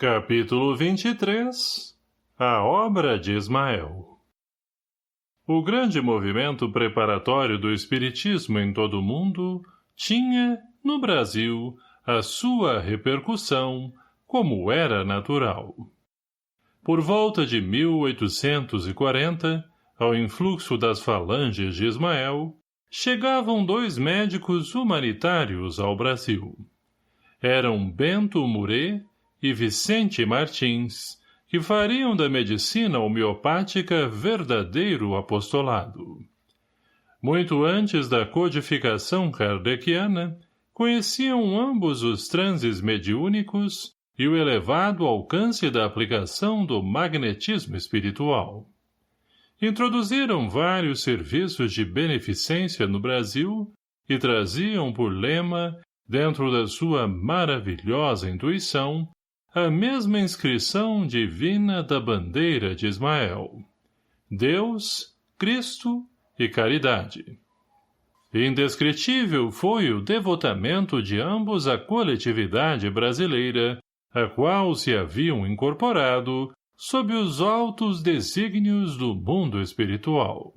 Capítulo 23 A Obra de Ismael. O grande movimento preparatório do espiritismo em todo o mundo tinha, no Brasil, a sua repercussão, como era natural. Por volta de 1840, ao influxo das falanges de Ismael, chegavam 2 médicos humanitários ao Brasil. Eram Bento Muret e Vicente Martins, que fariam da medicina homeopática verdadeiro apostolado. Muito antes da codificação kardeciana, conheciam ambos os transes mediúnicos e o elevado alcance da aplicação do magnetismo espiritual. Introduziram vários serviços de beneficência no Brasil e traziam por lema, dentro da sua maravilhosa intuição, a mesma inscrição divina da bandeira de Ismael: Deus, Cristo e caridade. Indescritível foi o devotamento de ambos à coletividade brasileira, a qual se haviam incorporado sob os altos desígnios do mundo espiritual.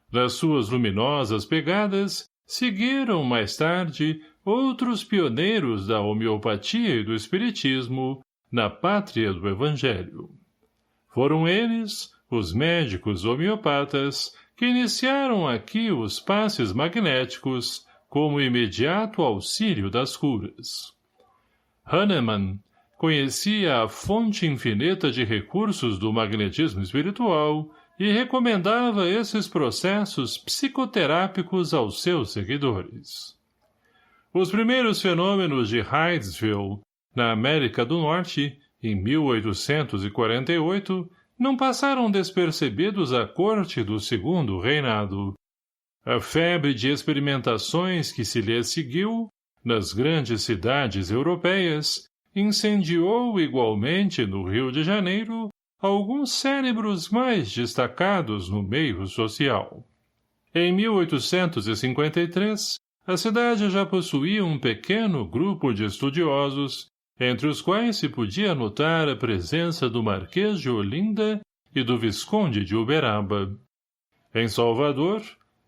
Das suas luminosas pegadas, seguiram mais tarde outros pioneiros da homeopatia e do espiritismo na pátria do Evangelho. Foram eles, os médicos homeopatas, que iniciaram aqui os passes magnéticos como imediato auxílio das curas. Hahnemann conhecia a fonte infinita de recursos do magnetismo espiritual e recomendava esses processos psicoterápicos aos seus seguidores. Os primeiros fenômenos de Hydesville, na América do Norte, em 1848, não passaram despercebidos à corte do Segundo Reinado. A febre de experimentações que se lhe seguiu, nas grandes cidades europeias, incendiou igualmente no Rio de Janeiro alguns cérebros mais destacados no meio social. Em 1853, a cidade já possuía um pequeno grupo de estudiosos, entre os quais se podia notar a presença do Marquês de Olinda e do Visconde de Uberaba. Em Salvador,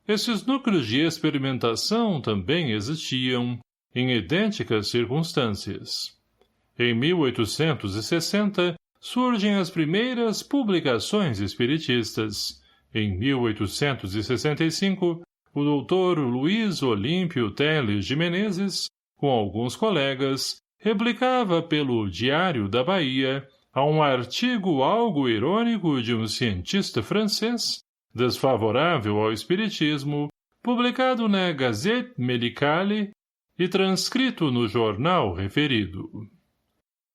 esses núcleos de experimentação também existiam, em idênticas circunstâncias. Em 1860, surgem as primeiras publicações espiritistas. Em 1865, o doutor Luiz Olímpio Teles de Menezes, com alguns colegas, replicava pelo Diário da Bahia a um artigo algo irônico de um cientista francês, desfavorável ao espiritismo, publicado na Gazette Médicale e transcrito no jornal referido.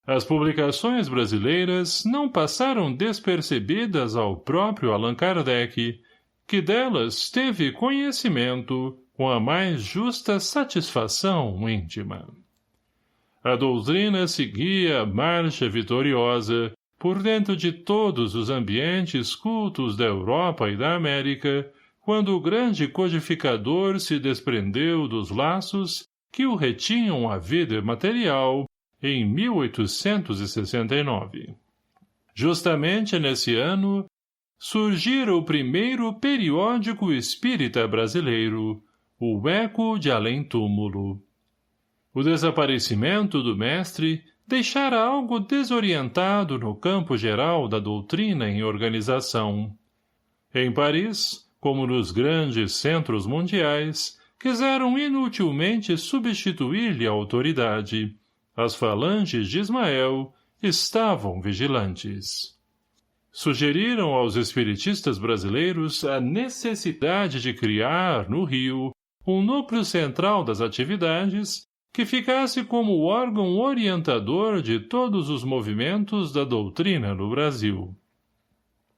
As publicações brasileiras não passaram despercebidas ao próprio Allan Kardec, que delas teve conhecimento com a mais justa satisfação íntima. A doutrina seguia a marcha vitoriosa por dentro de todos os ambientes cultos da Europa e da América, quando o grande codificador se desprendeu dos laços que o retinham à vida material em 1869. Justamente nesse ano, surgira o primeiro periódico espírita brasileiro, o Eco de Além-Túmulo. O desaparecimento do mestre deixara algo desorientado no campo geral da doutrina em organização. Em Paris, como nos grandes centros mundiais, quiseram inutilmente substituir-lhe a autoridade. As falanges de Ismael estavam vigilantes. Sugeriram aos espiritistas brasileiros a necessidade de criar, no Rio, um núcleo central das atividades que ficasse como órgão orientador de todos os movimentos da doutrina no Brasil.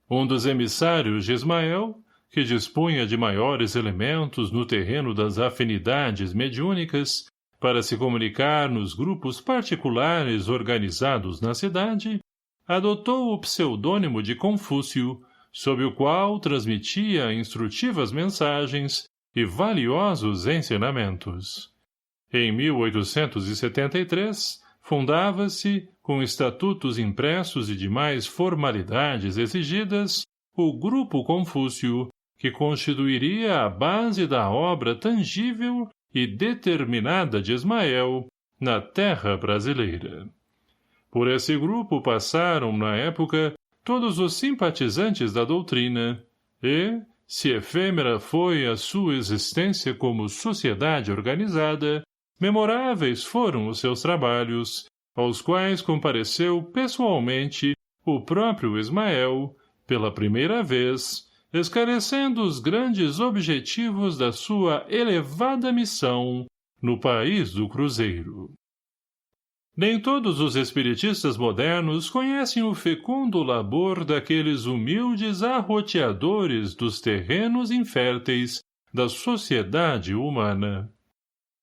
Um dos emissários de Ismael, que dispunha de maiores elementos no terreno das afinidades mediúnicas, para se comunicar nos grupos particulares organizados na cidade, adotou o pseudônimo de Confúcio, sob o qual transmitia instrutivas mensagens e valiosos ensinamentos. Em 1873, fundava-se, com estatutos impressos e demais formalidades exigidas, o Grupo Confúcio, que constituiria a base da obra tangível e determinada de Ismael na terra brasileira. Por esse grupo passaram, na época, todos os simpatizantes da doutrina, e, se efêmera foi a sua existência como sociedade organizada, memoráveis foram os seus trabalhos, aos quais compareceu pessoalmente o próprio Ismael, pela primeira vez, esclarecendo os grandes objetivos da sua elevada missão no país do Cruzeiro. Nem todos os espiritistas modernos conhecem o fecundo labor daqueles humildes arroteadores dos terrenos inférteis da sociedade humana.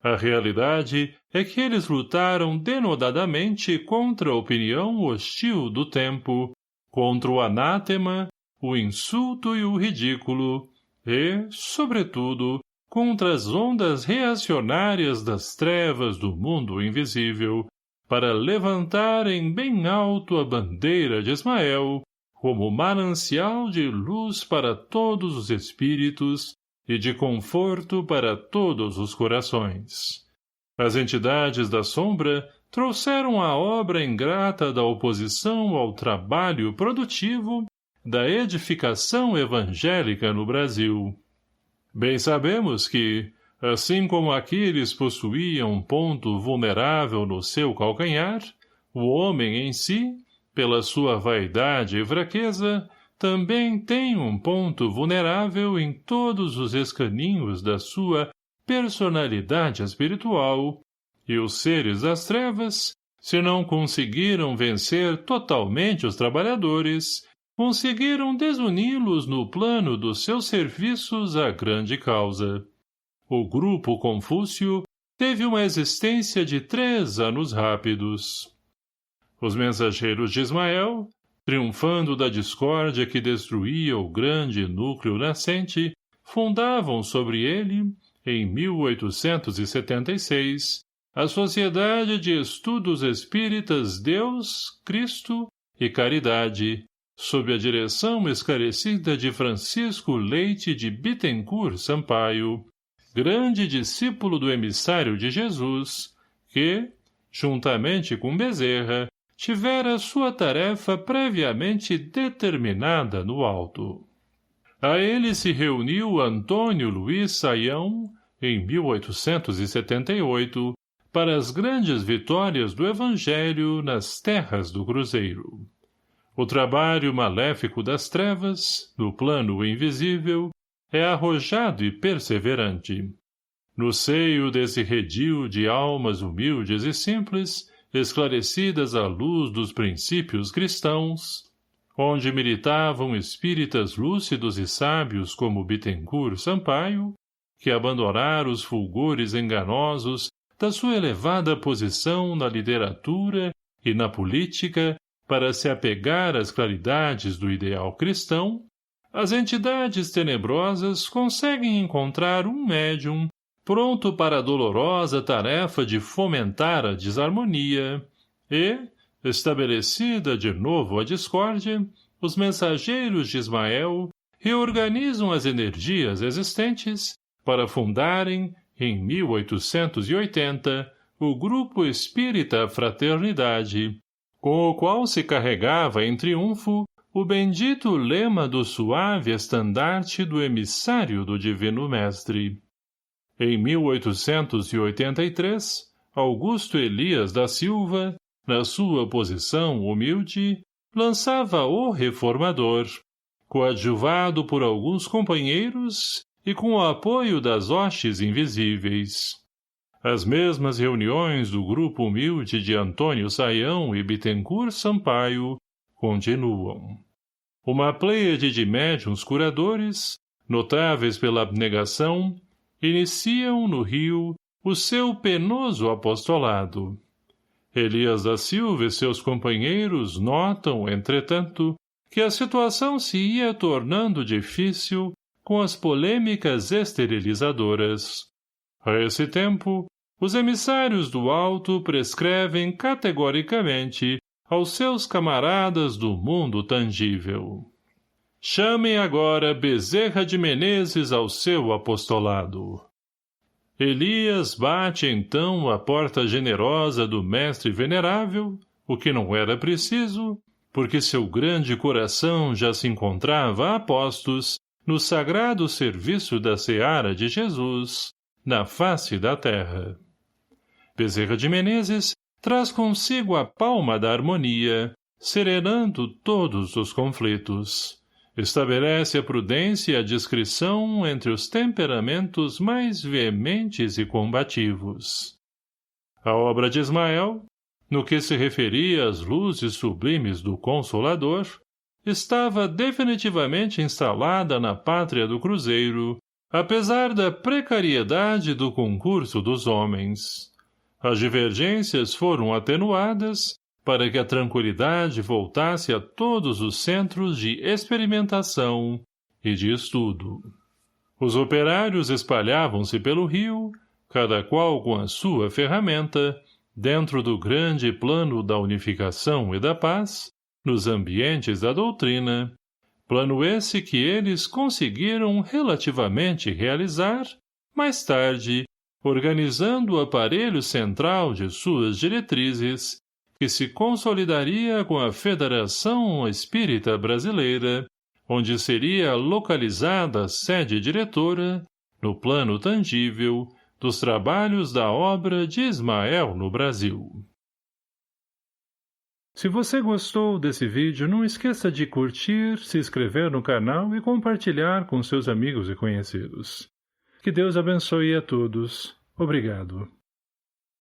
A realidade é que eles lutaram denodadamente contra a opinião hostil do tempo, contra o anátema, o insulto e o ridículo, e, sobretudo, contra as ondas reacionárias das trevas do mundo invisível, para levantarem bem alto a bandeira de Ismael, como manancial de luz para todos os espíritos e de conforto para todos os corações. As entidades da sombra trouxeram a obra ingrata da oposição ao trabalho produtivo da edificação evangélica no Brasil. Bem sabemos que, assim como aqueles possuíam um ponto vulnerável no seu calcanhar, o homem em si, pela sua vaidade e fraqueza, também tem um ponto vulnerável em todos os escaninhos da sua personalidade espiritual, e os seres das trevas, se não conseguiram vencer totalmente os trabalhadores, conseguiram desuni-los no plano dos seus serviços à grande causa. O Grupo Confúcio teve uma existência de 3 anos rápidos. Os mensageiros de Ismael, triunfando da discórdia que destruía o grande núcleo nascente, fundavam sobre ele, em 1876, a Sociedade de Estudos Espíritas Deus, Cristo e Caridade, sob a direção esclarecida de Francisco Leite de Bittencourt Sampaio, grande discípulo do emissário de Jesus, que, juntamente com Bezerra, tivera sua tarefa previamente determinada no alto. A ele se reuniu Antônio Luiz Saião, em 1878, para as grandes vitórias do Evangelho nas terras do Cruzeiro. O trabalho maléfico das trevas, no plano invisível, é arrojado e perseverante. No seio desse redil de almas humildes e simples, esclarecidas à luz dos princípios cristãos, onde militavam espíritas lúcidos e sábios como Bittencourt Sampaio, que abandonaram os fulgores enganosos da sua elevada posição na literatura e na política para se apegar às claridades do ideal cristão, as entidades tenebrosas conseguem encontrar um médium pronto para a dolorosa tarefa de fomentar a desarmonia e, estabelecida de novo a discórdia, os mensageiros de Ismael reorganizam as energias existentes para fundarem, em 1880, o Grupo Espírita Fraternidade, com o qual se carregava em triunfo o bendito lema do suave estandarte do emissário do Divino Mestre. Em 1883, Augusto Elias da Silva, na sua posição humilde, lançava o Reformador, coadjuvado por alguns companheiros e com o apoio das hostes invisíveis. As mesmas reuniões do grupo humilde de Antônio Saião e Bittencourt Sampaio continuam. Uma pleiade de médiuns curadores, notáveis pela abnegação, iniciam no Rio o seu penoso apostolado. Elias da Silva e seus companheiros notam, entretanto, que a situação se ia tornando difícil com as polêmicas esterilizadoras. A esse tempo, os emissários do alto prescrevem categoricamente aos seus camaradas do mundo tangível. Chamem agora Bezerra de Menezes ao seu apostolado. Elias bate então a porta generosa do mestre venerável, o que não era preciso, porque seu grande coração já se encontrava a postos no sagrado serviço da seara de Jesus, na face da terra. Bezerra de Menezes traz consigo a palma da harmonia, serenando todos os conflitos. Estabelece a prudência e a discrição entre os temperamentos mais veementes e combativos. A obra de Ismael, no que se referia às luzes sublimes do Consolador, estava definitivamente instalada na pátria do Cruzeiro, apesar da precariedade do concurso dos homens. As divergências foram atenuadas para que a tranquilidade voltasse a todos os centros de experimentação e de estudo. Os operários espalhavam-se pelo rio, cada qual com a sua ferramenta, dentro do grande plano da unificação e da paz, nos ambientes da doutrina, plano esse que eles conseguiram relativamente realizar, mais tarde, organizando o aparelho central de suas diretrizes, que se consolidaria com a Federação Espírita Brasileira, onde seria localizada a sede diretora, no plano tangível, dos trabalhos da obra de Ismael no Brasil. Se você gostou desse vídeo, não esqueça de curtir, se inscrever no canal e compartilhar com seus amigos e conhecidos. Que Deus abençoe a todos. Obrigado.